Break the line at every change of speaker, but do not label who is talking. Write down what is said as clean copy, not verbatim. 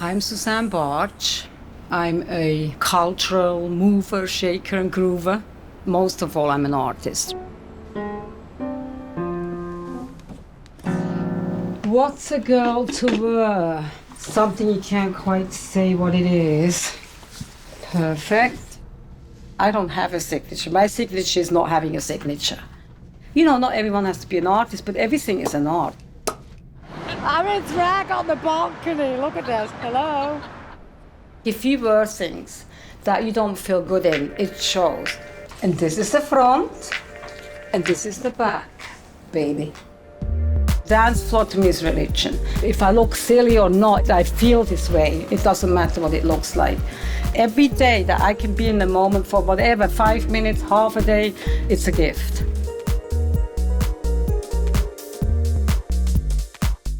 I'm Susanne Bartsch. I'm a cultural mover, shaker and groover. Most of all, I'm an artist. What's a girl to wear? Something you can't quite say what it is. Perfect. I don't have a signature. My signature is not having a signature. You know, not everyone has to be an artist, but everything is an art. I'm in drag on the balcony. Look at this. Hello. If you wear things that you don't feel good in, it shows. And this is the front, and this is the back, baby. Dance floor to me is religion. If I look silly or not, I feel this way. It doesn't matter what it looks like. Every day that I can be in the moment for whatever, 5 minutes, half a day, it's a gift.